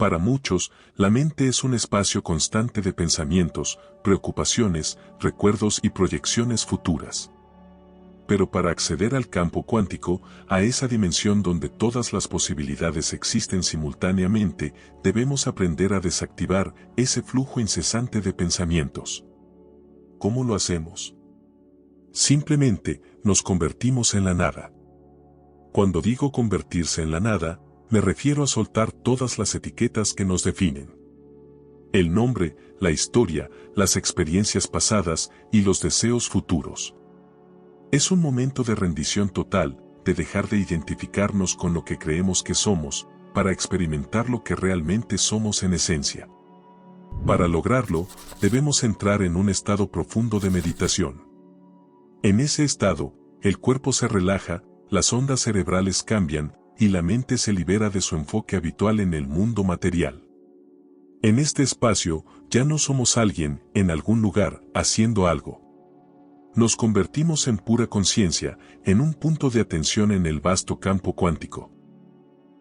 Para muchos, la mente es un espacio constante de pensamientos, preocupaciones, recuerdos y proyecciones futuras. Pero para acceder al campo cuántico, a esa dimensión donde todas las posibilidades existen simultáneamente, debemos aprender a desactivar ese flujo incesante de pensamientos. ¿Cómo lo hacemos? Simplemente, nos convertimos en la nada. Cuando digo convertirse en la nada, me refiero a soltar todas las etiquetas que nos definen. El nombre, la historia, las experiencias pasadas y los deseos futuros. Es un momento de rendición total, de dejar de identificarnos con lo que creemos que somos, para experimentar lo que realmente somos en esencia. Para lograrlo, debemos entrar en un estado profundo de meditación. En ese estado, el cuerpo se relaja, las ondas cerebrales cambian, y la mente se libera de su enfoque habitual en el mundo material. En este espacio, ya no somos alguien, en algún lugar, haciendo algo. Nos convertimos en pura conciencia, en un punto de atención en el vasto campo cuántico.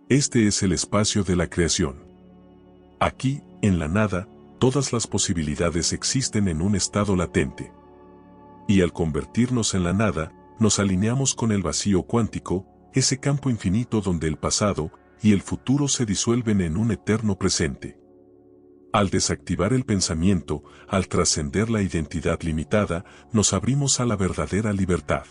Este es el espacio de la creación. Aquí, en la nada, todas las posibilidades existen en un estado latente. Y al convertirnos en la nada, nos alineamos con el vacío cuántico, ese campo infinito donde el pasado y el futuro se disuelven en un eterno presente. Al desactivar el pensamiento, al trascender la identidad limitada, nos abrimos a la verdadera libertad.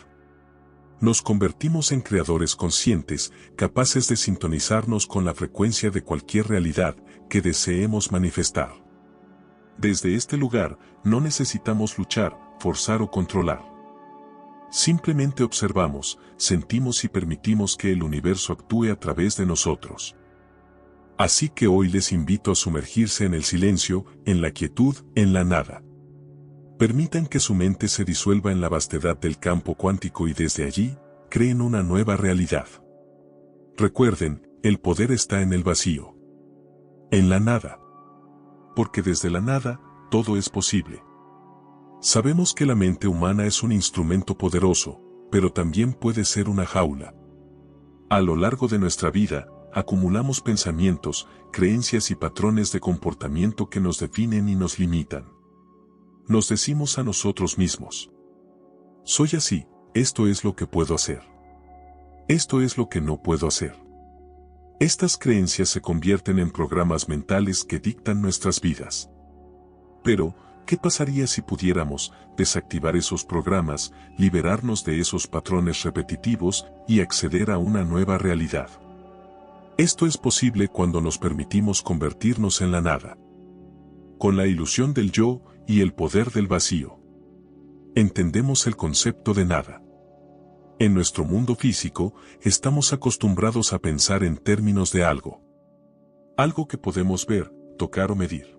Nos convertimos en creadores conscientes, capaces de sintonizarnos con la frecuencia de cualquier realidad que deseemos manifestar. Desde este lugar, no necesitamos luchar, forzar o controlar. Simplemente observamos, sentimos y permitimos que el universo actúe a través de nosotros. Así que hoy les invito a sumergirse en el silencio, en la quietud, en la nada. Permitan que su mente se disuelva en la vastedad del campo cuántico y desde allí, creen una nueva realidad. Recuerden, el poder está en el vacío. En la nada. Porque desde la nada, todo es posible. Sabemos que la mente humana es un instrumento poderoso, pero también puede ser una jaula. A lo largo de nuestra vida, acumulamos pensamientos, creencias y patrones de comportamiento que nos definen y nos limitan. Nos decimos a nosotros mismos: soy así, esto es lo que puedo hacer. Esto es lo que no puedo hacer. Estas creencias se convierten en programas mentales que dictan nuestras vidas. Pero, ¿qué pasaría si pudiéramos desactivar esos programas, liberarnos de esos patrones repetitivos y acceder a una nueva realidad? Esto es posible cuando nos permitimos convertirnos en la nada. Con la ilusión del yo y el poder del vacío. Entendemos el concepto de nada. En nuestro mundo físico, estamos acostumbrados a pensar en términos de algo. Algo que podemos ver, tocar o medir.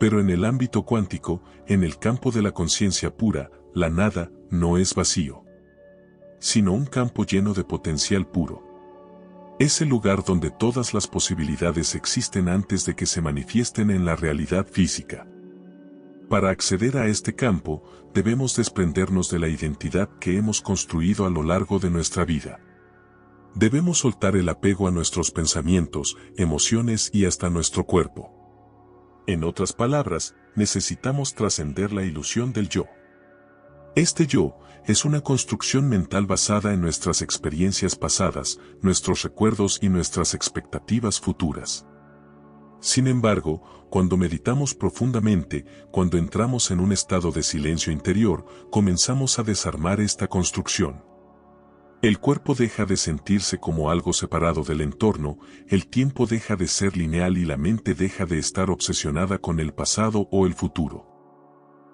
Pero en el ámbito cuántico, en el campo de la conciencia pura, la nada no es vacío, sino un campo lleno de potencial puro. Es el lugar donde todas las posibilidades existen antes de que se manifiesten en la realidad física. Para acceder a este campo, debemos desprendernos de la identidad que hemos construido a lo largo de nuestra vida. Debemos soltar el apego a nuestros pensamientos, emociones y hasta nuestro cuerpo. En otras palabras, necesitamos trascender la ilusión del yo. Este yo es una construcción mental basada en nuestras experiencias pasadas, nuestros recuerdos y nuestras expectativas futuras. Sin embargo, cuando meditamos profundamente, cuando entramos en un estado de silencio interior, comenzamos a desarmar esta construcción. El cuerpo deja de sentirse como algo separado del entorno, el tiempo deja de ser lineal y la mente deja de estar obsesionada con el pasado o el futuro.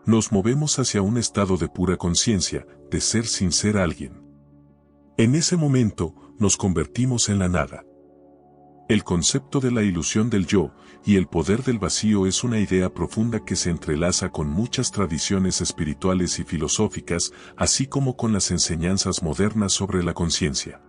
Nos movemos hacia un estado de pura conciencia, de ser sin ser alguien. En ese momento, nos convertimos en la nada. El concepto de la ilusión del yo y el poder del vacío es una idea profunda que se entrelaza con muchas tradiciones espirituales y filosóficas, así como con las enseñanzas modernas sobre la conciencia.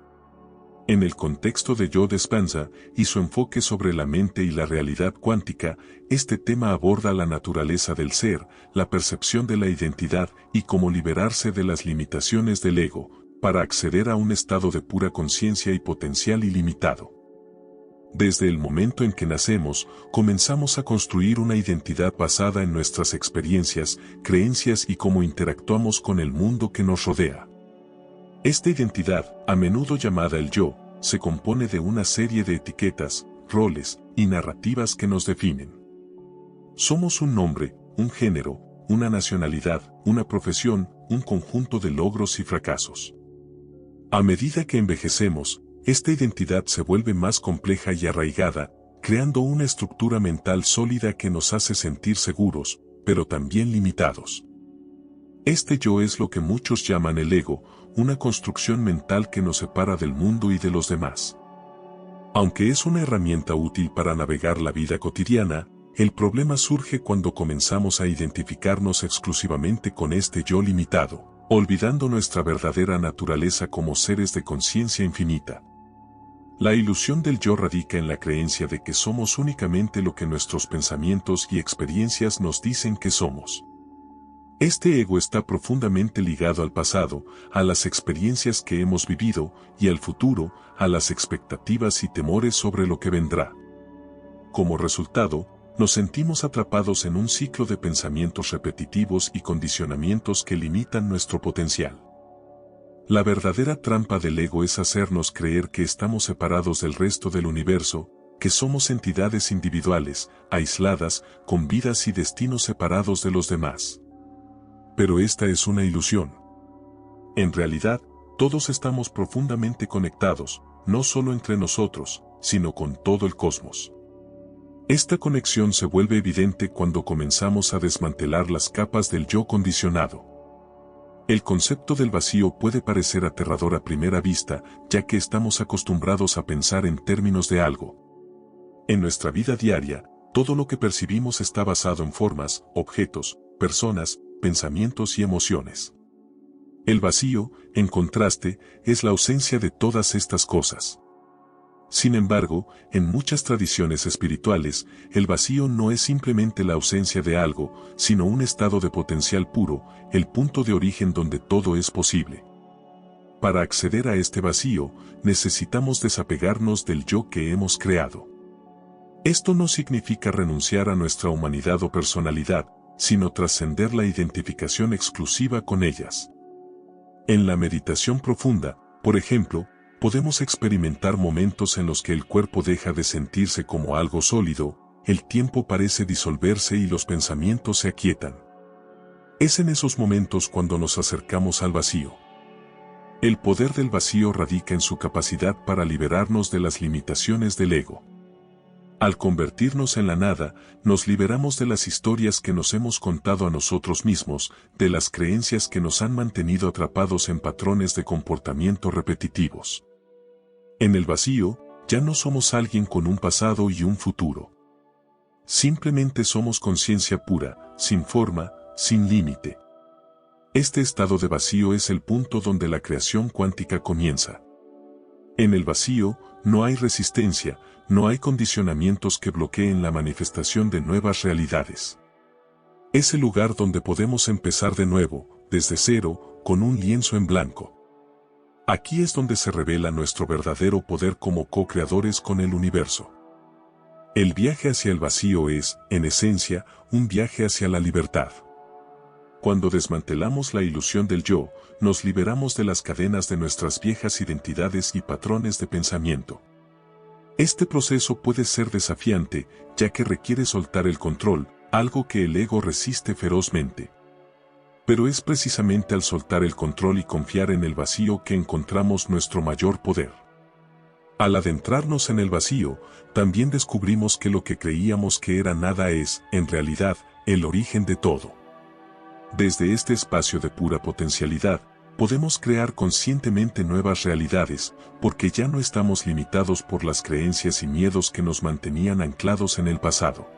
En el contexto de Joe Dispenza y su enfoque sobre la mente y la realidad cuántica, este tema aborda la naturaleza del ser, la percepción de la identidad y cómo liberarse de las limitaciones del ego, para acceder a un estado de pura conciencia y potencial ilimitado. Desde el momento en que nacemos, comenzamos a construir una identidad basada en nuestras experiencias, creencias y cómo interactuamos con el mundo que nos rodea. Esta identidad, a menudo llamada el yo, se compone de una serie de etiquetas, roles y narrativas que nos definen. Somos un nombre, un género, una nacionalidad, una profesión, un conjunto de logros y fracasos. A medida que envejecemos, esta identidad se vuelve más compleja y arraigada, creando una estructura mental sólida que nos hace sentir seguros, pero también limitados. Este yo es lo que muchos llaman el ego, una construcción mental que nos separa del mundo y de los demás. Aunque es una herramienta útil para navegar la vida cotidiana, el problema surge cuando comenzamos a identificarnos exclusivamente con este yo limitado, olvidando nuestra verdadera naturaleza como seres de conciencia infinita. La ilusión del yo radica en la creencia de que somos únicamente lo que nuestros pensamientos y experiencias nos dicen que somos. Este ego está profundamente ligado al pasado, a las experiencias que hemos vivido, y al futuro, a las expectativas y temores sobre lo que vendrá. Como resultado, nos sentimos atrapados en un ciclo de pensamientos repetitivos y condicionamientos que limitan nuestro potencial. La verdadera trampa del ego es hacernos creer que estamos separados del resto del universo, que somos entidades individuales, aisladas, con vidas y destinos separados de los demás. Pero esta es una ilusión. En realidad, todos estamos profundamente conectados, no solo entre nosotros, sino con todo el cosmos. Esta conexión se vuelve evidente cuando comenzamos a desmantelar las capas del yo condicionado. El concepto del vacío puede parecer aterrador a primera vista, ya que estamos acostumbrados a pensar en términos de algo. En nuestra vida diaria, todo lo que percibimos está basado en formas, objetos, personas, pensamientos y emociones. El vacío, en contraste, es la ausencia de todas estas cosas. Sin embargo, en muchas tradiciones espirituales, el vacío no es simplemente la ausencia de algo, sino un estado de potencial puro, el punto de origen donde todo es posible. Para acceder a este vacío, necesitamos desapegarnos del yo que hemos creado. Esto no significa renunciar a nuestra humanidad o personalidad, sino trascender la identificación exclusiva con ellas. En la meditación profunda, por ejemplo, podemos experimentar momentos en los que el cuerpo deja de sentirse como algo sólido, el tiempo parece disolverse y los pensamientos se aquietan. Es en esos momentos cuando nos acercamos al vacío. El poder del vacío radica en su capacidad para liberarnos de las limitaciones del ego. Al convertirnos en la nada, nos liberamos de las historias que nos hemos contado a nosotros mismos, de las creencias que nos han mantenido atrapados en patrones de comportamiento repetitivos. En el vacío, ya no somos alguien con un pasado y un futuro. Simplemente somos conciencia pura, sin forma, sin límite. Este estado de vacío es el punto donde la creación cuántica comienza. En el vacío, no hay resistencia, no hay condicionamientos que bloqueen la manifestación de nuevas realidades. Es el lugar donde podemos empezar de nuevo, desde cero, con un lienzo en blanco. Aquí es donde se revela nuestro verdadero poder como co-creadores con el universo. El viaje hacia el vacío es, en esencia, un viaje hacia la libertad. Cuando desmantelamos la ilusión del yo, nos liberamos de las cadenas de nuestras viejas identidades y patrones de pensamiento. Este proceso puede ser desafiante, ya que requiere soltar el control, algo que el ego resiste ferozmente. Pero es precisamente al soltar el control y confiar en el vacío que encontramos nuestro mayor poder. Al adentrarnos en el vacío, también descubrimos que lo que creíamos que era nada es, en realidad, el origen de todo. Desde este espacio de pura potencialidad, podemos crear conscientemente nuevas realidades, porque ya no estamos limitados por las creencias y miedos que nos mantenían anclados en el pasado.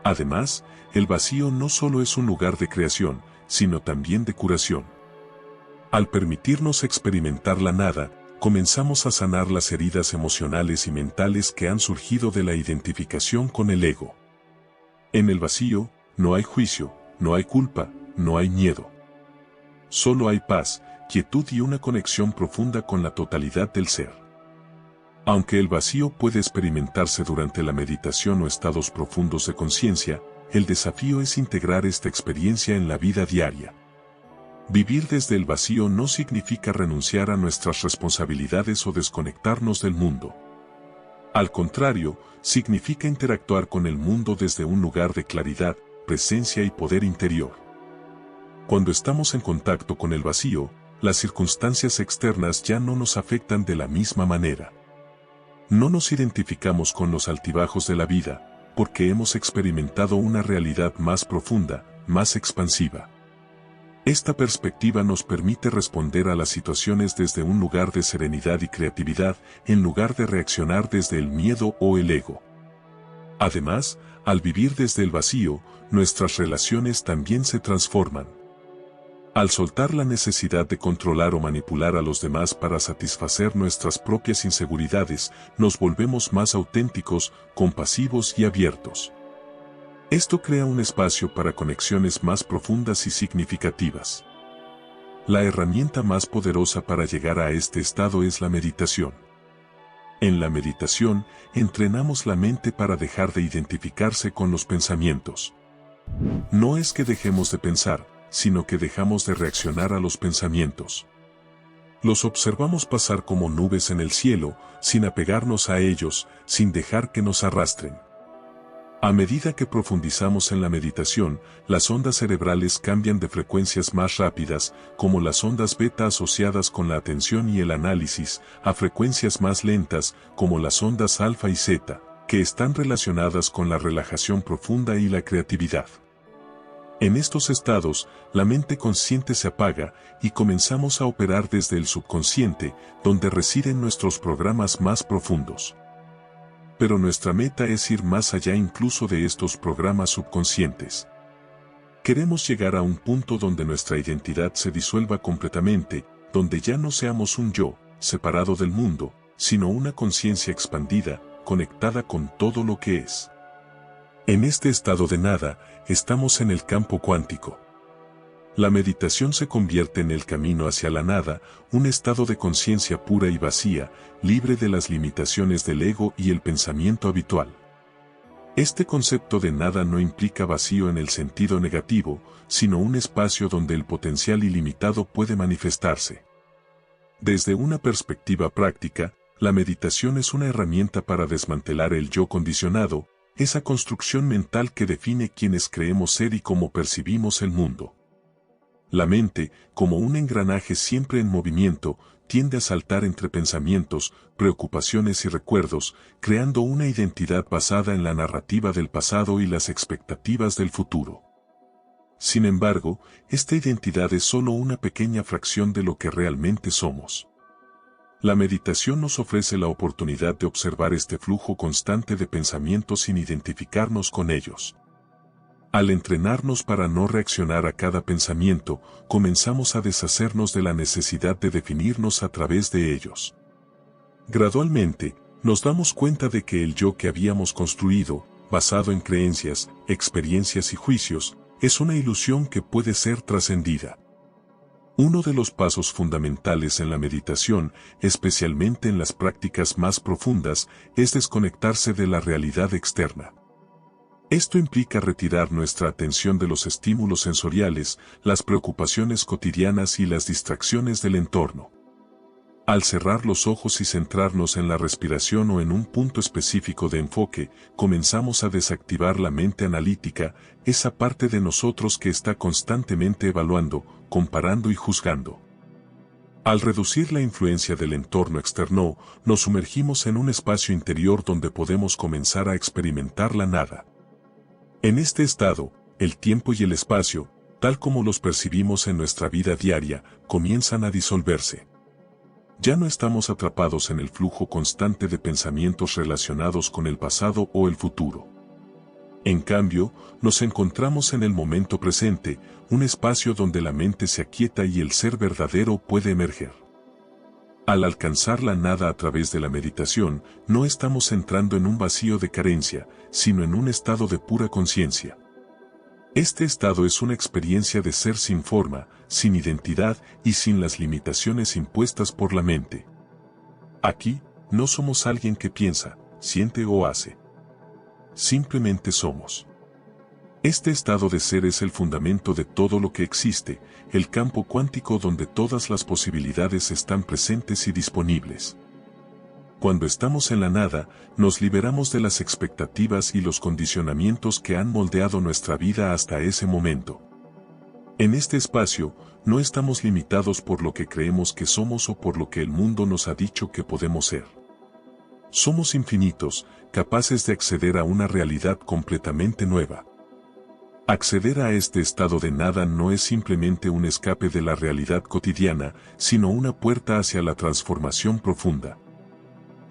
Además, el vacío no solo es un lugar de creación, sino también de curación. Al permitirnos experimentar la nada, comenzamos a sanar las heridas emocionales y mentales que han surgido de la identificación con el ego. En el vacío, no hay juicio, no hay culpa, no hay miedo. Solo hay paz, quietud y una conexión profunda con la totalidad del ser. Aunque el vacío puede experimentarse durante la meditación o estados profundos de conciencia, el desafío es integrar esta experiencia en la vida diaria. Vivir desde el vacío no significa renunciar a nuestras responsabilidades o desconectarnos del mundo. Al contrario, significa interactuar con el mundo desde un lugar de claridad, presencia y poder interior. Cuando estamos en contacto con el vacío, las circunstancias externas ya no nos afectan de la misma manera. No nos identificamos con los altibajos de la vida, porque hemos experimentado una realidad más profunda, más expansiva. Esta perspectiva nos permite responder a las situaciones desde un lugar de serenidad y creatividad, en lugar de reaccionar desde el miedo o el ego. Además, al vivir desde el vacío, nuestras relaciones también se transforman. Al soltar la necesidad de controlar o manipular a los demás para satisfacer nuestras propias inseguridades, nos volvemos más auténticos, compasivos y abiertos. Esto crea un espacio para conexiones más profundas y significativas. La herramienta más poderosa para llegar a este estado es la meditación. En la meditación, entrenamos la mente para dejar de identificarse con los pensamientos. No es que dejemos de pensar, sino que dejamos de reaccionar a los pensamientos. Los observamos pasar como nubes en el cielo, sin apegarnos a ellos, sin dejar que nos arrastren. A medida que profundizamos en la meditación, las ondas cerebrales cambian de frecuencias más rápidas, como las ondas beta asociadas con la atención y el análisis, a frecuencias más lentas, como las ondas alfa y zeta, que están relacionadas con la relajación profunda y la creatividad. En estos estados, la mente consciente se apaga y comenzamos a operar desde el subconsciente, donde residen nuestros programas más profundos. Pero nuestra meta es ir más allá incluso de estos programas subconscientes. Queremos llegar a un punto donde nuestra identidad se disuelva completamente, donde ya no seamos un yo, separado del mundo, sino una conciencia expandida, conectada con todo lo que es. En este estado de nada, estamos en el campo cuántico. La meditación se convierte en el camino hacia la nada, un estado de conciencia pura y vacía, libre de las limitaciones del ego y el pensamiento habitual. Este concepto de nada no implica vacío en el sentido negativo, sino un espacio donde el potencial ilimitado puede manifestarse. Desde una perspectiva práctica, la meditación es una herramienta para desmantelar el yo condicionado, esa construcción mental que define quiénes creemos ser y cómo percibimos el mundo. La mente, como un engranaje siempre en movimiento, tiende a saltar entre pensamientos, preocupaciones y recuerdos, creando una identidad basada en la narrativa del pasado y las expectativas del futuro. Sin embargo, esta identidad es solo una pequeña fracción de lo que realmente somos. La meditación nos ofrece la oportunidad de observar este flujo constante de pensamientos sin identificarnos con ellos. Al entrenarnos para no reaccionar a cada pensamiento, comenzamos a deshacernos de la necesidad de definirnos a través de ellos. Gradualmente, nos damos cuenta de que el yo que habíamos construido, basado en creencias, experiencias y juicios, es una ilusión que puede ser trascendida. Uno de los pasos fundamentales en la meditación, especialmente en las prácticas más profundas, es desconectarse de la realidad externa. Esto implica retirar nuestra atención de los estímulos sensoriales, las preocupaciones cotidianas y las distracciones del entorno. Al cerrar los ojos y centrarnos en la respiración o en un punto específico de enfoque, comenzamos a desactivar la mente analítica, esa parte de nosotros que está constantemente evaluando, comparando y juzgando. Al reducir la influencia del entorno externo, nos sumergimos en un espacio interior donde podemos comenzar a experimentar la nada. En este estado, el tiempo y el espacio, tal como los percibimos en nuestra vida diaria, comienzan a disolverse. Ya no estamos atrapados en el flujo constante de pensamientos relacionados con el pasado o el futuro. En cambio, nos encontramos en el momento presente, un espacio donde la mente se aquieta y el ser verdadero puede emerger. Al alcanzar la nada a través de la meditación, no estamos entrando en un vacío de carencia, sino en un estado de pura conciencia. Este estado es una experiencia de ser sin forma, sin identidad y sin las limitaciones impuestas por la mente. Aquí, No somos alguien que piensa, siente o hace. Simplemente somos. Este estado de ser es el fundamento de todo lo que existe, el campo cuántico donde todas las posibilidades están presentes y disponibles. Cuando estamos en la nada, nos liberamos de las expectativas y los condicionamientos que han moldeado nuestra vida hasta ese momento. En este espacio, no estamos limitados por lo que creemos que somos o por lo que el mundo nos ha dicho que podemos ser. Somos infinitos, capaces de acceder a una realidad completamente nueva. Acceder a este estado de nada no es simplemente un escape de la realidad cotidiana, sino una puerta hacia la transformación profunda.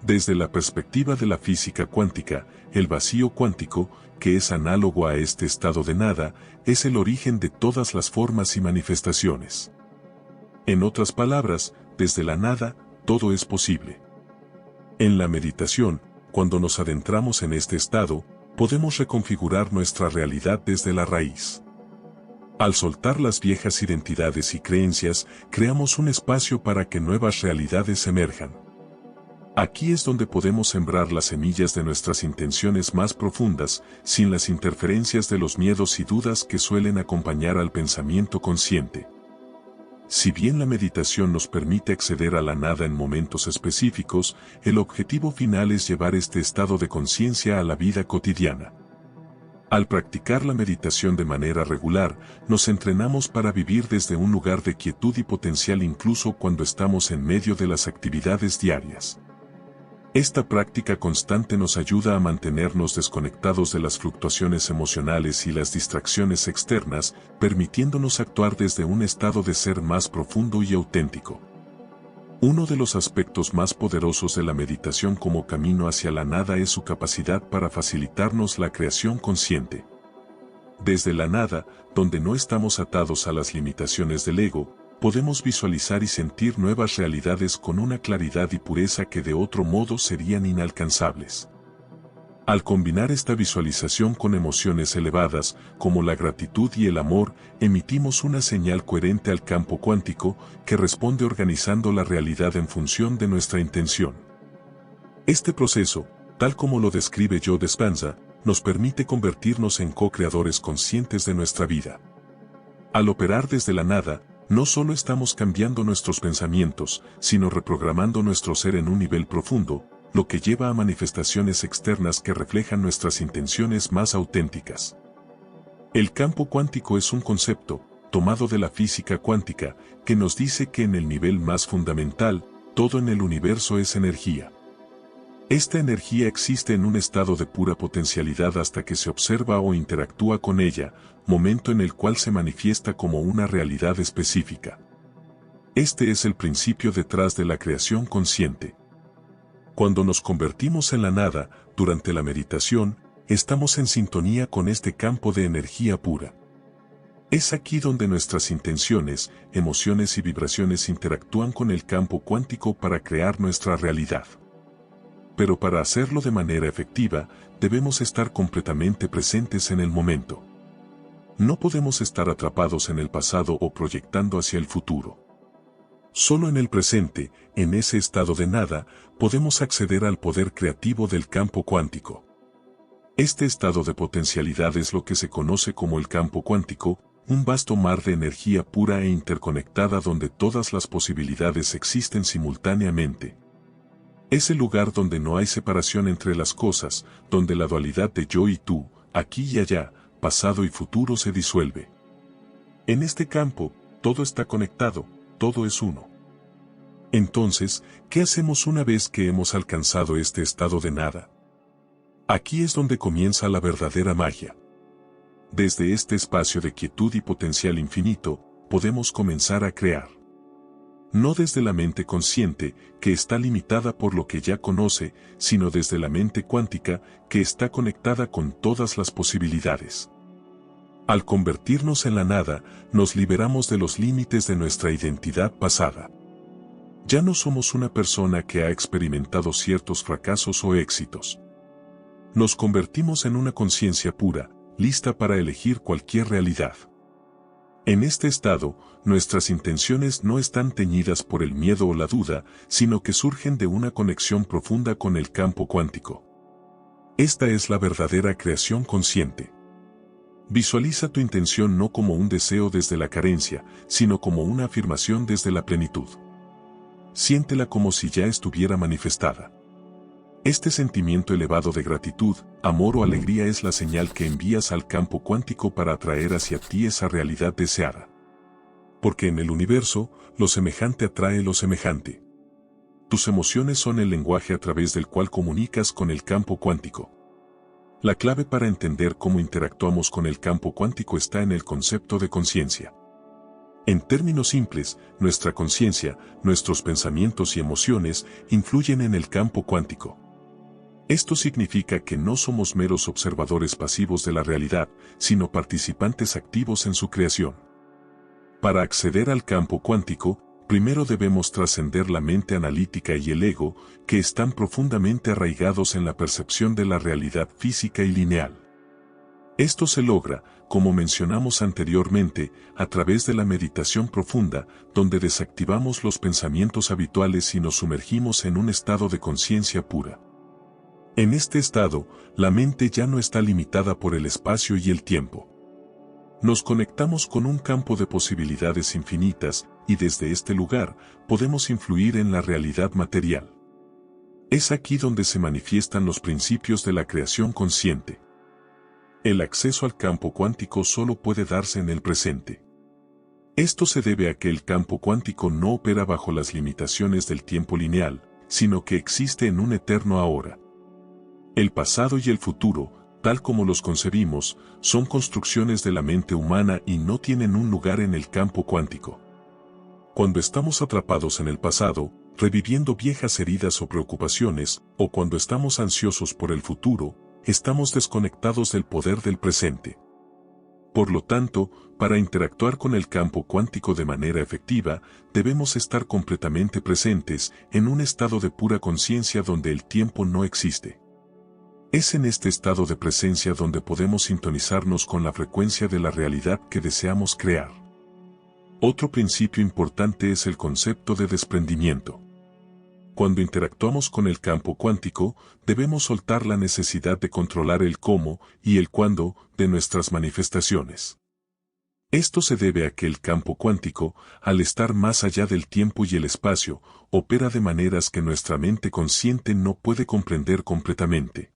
Desde la perspectiva de la física cuántica, el vacío cuántico, que es análogo a este estado de nada, es el origen de todas las formas y manifestaciones. En otras palabras, desde la nada, todo es posible. En la meditación, cuando nos adentramos en este estado, podemos reconfigurar nuestra realidad desde la raíz. Al soltar las viejas identidades y creencias, creamos un espacio para que nuevas realidades emerjan. Aquí es donde podemos sembrar las semillas de nuestras intenciones más profundas, sin las interferencias de los miedos y dudas que suelen acompañar al pensamiento consciente. Si bien la meditación nos permite acceder a la nada en momentos específicos, el objetivo final es llevar este estado de conciencia a la vida cotidiana. Al practicar la meditación de manera regular, nos entrenamos para vivir desde un lugar de quietud y potencial incluso cuando estamos en medio de las actividades diarias. Esta práctica constante nos ayuda a mantenernos desconectados de las fluctuaciones emocionales y las distracciones externas, permitiéndonos actuar desde un estado de ser más profundo y auténtico. Uno de los aspectos más poderosos de la meditación como camino hacia la nada es su capacidad para facilitarnos la creación consciente. Desde la nada, donde no estamos atados a las limitaciones del ego, podemos visualizar y sentir nuevas realidades con una claridad y pureza que de otro modo serían inalcanzables. Al combinar esta visualización con emociones elevadas, como la gratitud y el amor, emitimos una señal coherente al campo cuántico, que responde organizando la realidad en función de nuestra intención. Este proceso, tal como lo describe Joe Dispenza, nos permite convertirnos en co-creadores conscientes de nuestra vida. Al operar desde la nada, no solo estamos cambiando nuestros pensamientos, sino reprogramando nuestro ser en un nivel profundo, lo que lleva a manifestaciones externas que reflejan nuestras intenciones más auténticas. El campo cuántico es un concepto, tomado de la física cuántica, que nos dice que en el nivel más fundamental, todo en el universo es energía. Esta energía existe en un estado de pura potencialidad hasta que se observa o interactúa con ella, momento en el cual se manifiesta como una realidad específica. Este es el principio detrás de la creación consciente. Cuando nos convertimos en la nada, durante la meditación, estamos en sintonía con este campo de energía pura. Es aquí donde nuestras intenciones, emociones y vibraciones interactúan con el campo cuántico para crear nuestra realidad. Pero para hacerlo de manera efectiva, debemos estar completamente presentes en el momento. No podemos estar atrapados en el pasado o proyectando hacia el futuro. Solo en el presente, en ese estado de nada, podemos acceder al poder creativo del campo cuántico. Este estado de potencialidad es lo que se conoce como el campo cuántico, un vasto mar de energía pura e interconectada donde todas las posibilidades existen simultáneamente. Es el lugar donde no hay separación entre las cosas, donde la dualidad de yo y tú, aquí y allá, pasado y futuro se disuelve. En este campo, todo está conectado, todo es uno. Entonces, ¿qué hacemos una vez que hemos alcanzado este estado de nada? Aquí es donde comienza la verdadera magia. Desde este espacio de quietud y potencial infinito, podemos comenzar a crear. No desde la mente consciente, que está limitada por lo que ya conoce, sino desde la mente cuántica, que está conectada con todas las posibilidades. Al convertirnos en la nada, nos liberamos de los límites de nuestra identidad pasada. Ya no somos una persona que ha experimentado ciertos fracasos o éxitos. Nos convertimos en una conciencia pura, lista para elegir cualquier realidad. En este estado, nuestras intenciones no están teñidas por el miedo o la duda, sino que surgen de una conexión profunda con el campo cuántico. Esta es la verdadera creación consciente. Visualiza tu intención no como un deseo desde la carencia, sino como una afirmación desde la plenitud. Siéntela como si ya estuviera manifestada. Este sentimiento elevado de gratitud, amor o alegría es la señal que envías al campo cuántico para atraer hacia ti esa realidad deseada. Porque en el universo, lo semejante atrae lo semejante. Tus emociones son el lenguaje a través del cual comunicas con el campo cuántico. La clave para entender cómo interactuamos con el campo cuántico está en el concepto de conciencia. En términos simples, nuestra conciencia, nuestros pensamientos y emociones influyen en el campo cuántico. Esto significa que no somos meros observadores pasivos de la realidad, sino participantes activos en su creación. Para acceder al campo cuántico, primero debemos trascender la mente analítica y el ego, que están profundamente arraigados en la percepción de la realidad física y lineal. Esto se logra, como mencionamos anteriormente, a través de la meditación profunda, donde desactivamos los pensamientos habituales y nos sumergimos en un estado de conciencia pura. En este estado, la mente ya no está limitada por el espacio y el tiempo. Nos conectamos con un campo de posibilidades infinitas, y desde este lugar, podemos influir en la realidad material. Es aquí donde se manifiestan los principios de la creación consciente. El acceso al campo cuántico solo puede darse en el presente. Esto se debe a que el campo cuántico no opera bajo las limitaciones del tiempo lineal, sino que existe en un eterno ahora. El pasado y el futuro, tal como los concebimos, son construcciones de la mente humana y no tienen un lugar en el campo cuántico. Cuando estamos atrapados en el pasado, reviviendo viejas heridas o preocupaciones, o cuando estamos ansiosos por el futuro, estamos desconectados del poder del presente. Por lo tanto, para interactuar con el campo cuántico de manera efectiva, debemos estar completamente presentes en un estado de pura conciencia donde el tiempo no existe. Es en este estado de presencia donde podemos sintonizarnos con la frecuencia de la realidad que deseamos crear. Otro principio importante es el concepto de desprendimiento. Cuando interactuamos con el campo cuántico, debemos soltar la necesidad de controlar el cómo y el cuándo de nuestras manifestaciones. Esto se debe a que el campo cuántico, al estar más allá del tiempo y el espacio, opera de maneras que nuestra mente consciente no puede comprender completamente.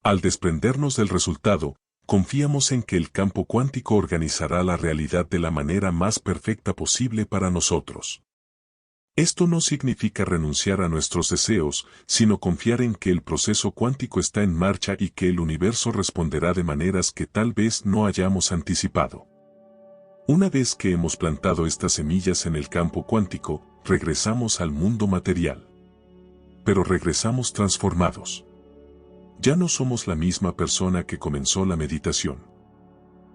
Al desprendernos del resultado, confiamos en que el campo cuántico organizará la realidad de la manera más perfecta posible para nosotros. Esto no significa renunciar a nuestros deseos, sino confiar en que el proceso cuántico está en marcha y que el universo responderá de maneras que tal vez no hayamos anticipado. Una vez que hemos plantado estas semillas en el campo cuántico, regresamos al mundo material. Pero regresamos transformados. Ya no somos la misma persona que comenzó la meditación.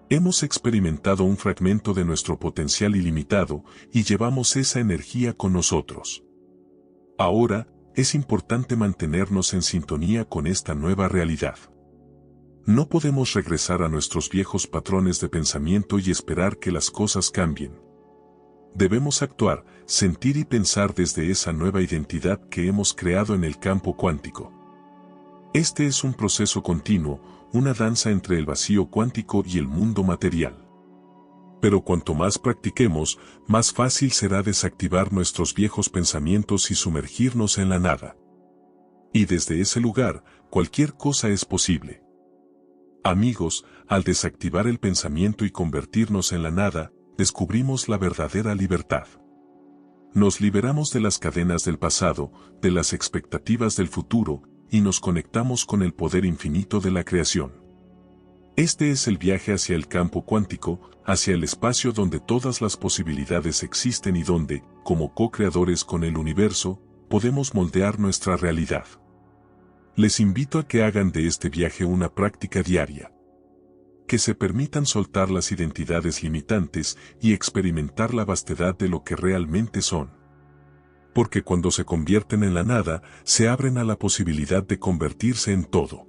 Hemos experimentado un fragmento de nuestro potencial ilimitado y llevamos esa energía con nosotros. Ahora, es importante mantenernos en sintonía con esta nueva realidad. No podemos regresar a nuestros viejos patrones de pensamiento y esperar que las cosas cambien. Debemos actuar, sentir y pensar desde esa nueva identidad que hemos creado en el campo cuántico. Este es un proceso continuo, una danza entre el vacío cuántico y el mundo material. Pero cuanto más practiquemos, más fácil será desactivar nuestros viejos pensamientos y sumergirnos en la nada. Y desde ese lugar, cualquier cosa es posible. Amigos, al desactivar el pensamiento y convertirnos en la nada, descubrimos la verdadera libertad. Nos liberamos de las cadenas del pasado, de las expectativas del futuro, y nos conectamos con el poder infinito de la creación. Este es el viaje hacia el campo cuántico, hacia el espacio donde todas las posibilidades existen y donde, como co-creadores con el universo, podemos moldear nuestra realidad. Les invito a que hagan de este viaje una práctica diaria. Que se permitan soltar las identidades limitantes y experimentar la vastedad de lo que realmente son. Porque cuando se convierten en la nada, se abren a la posibilidad de convertirse en todo.